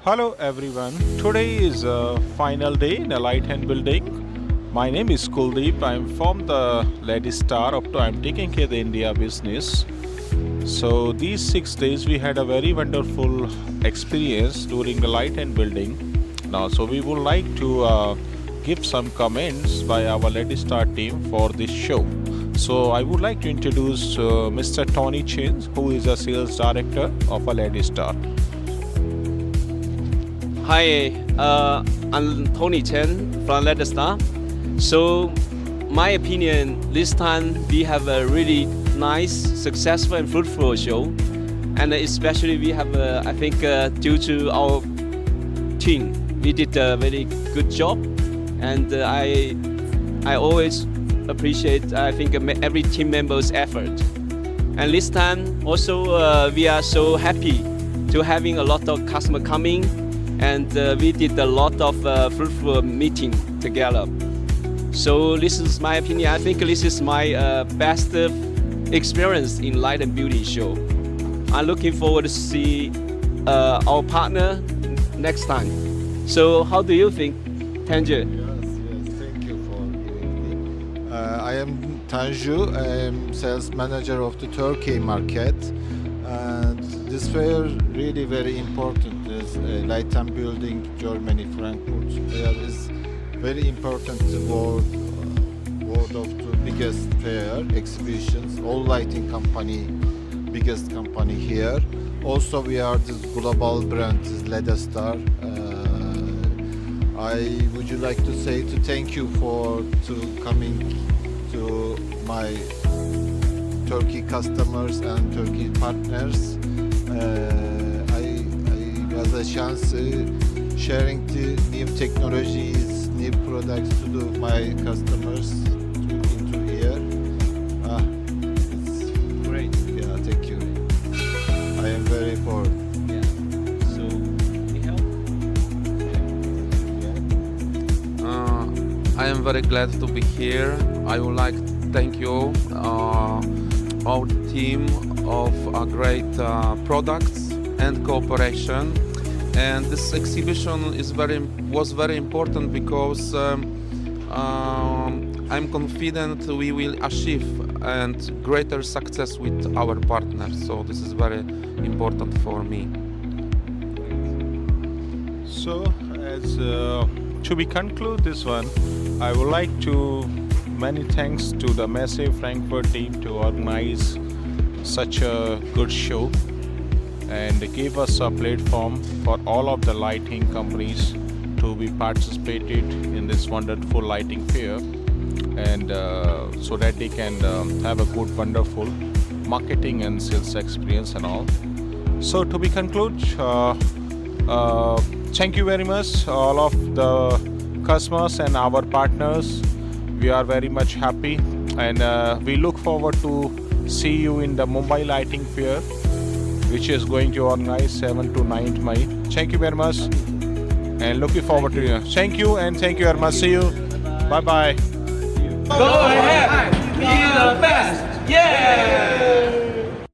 Hello everyone. Today is a final day in a light hand building. My name is Kuldeep. I'm from the Ledestar. Up to I'm taking care of the India business. So these 6 days we had a very wonderful experience during the light hand building. Now, so we would like to give some comments by our Ledestar team for this show. So I would like to introduce Mr. Tony Chen, who is a sales director of a Ledestar. Hi, I'm Tony Chen from Ledestar. So, my opinion, this time we have a really nice, successful, and fruitful show, and especially we have, I think, due to our team, we did a very good job, and I always appreciate, I think, every team member's effort. And this time, also, we are so happy to having a lot of customer coming. And we did a lot of fruitful meeting together. So this is my opinion. I think this is my best experience in Light and Beauty show. I'm looking forward to see our partner next time. So how do you think, Tanju? Yes, thank you for giving me. I am Tanju, I am sales manager of the Turkey market. And this fair really very important is Light and Building Germany, Frankfurt. There is very important world of the biggest fair exhibitions. All lighting company, biggest company here. Also we are this global brand, is Ledestar. I would you like to say to thank you for coming to my Turkey customers and Turkey partners. I was a chance sharing the new technologies, new products to my customers into here. It's Great. yeah, thank you. I am very proud. Yeah. So we help. I am very glad to be here. I would like to thank you, our team of great products and cooperation. And this exhibition was very important because I'm confident we will achieve and greater success with our partners. So this is very important for me. So, as to be conclude this one, I would like to many thanks to the massive Frankfurt team to organize such a good show and give us a platform for all of the lighting companies to be participated in this wonderful lighting fair, and so that they can have a good, wonderful marketing and sales experience and all. So to be conclude, thank you very much all of the customers and our partners. We are very much happy, and we look forward to see you in the Mumbai Lighting Fair, which is going to organize 7 to 9th May. Thank you very much, and looking forward to you. Thank you, and thank you very much. See you. Bye bye. Go ahead, be the best. Yeah.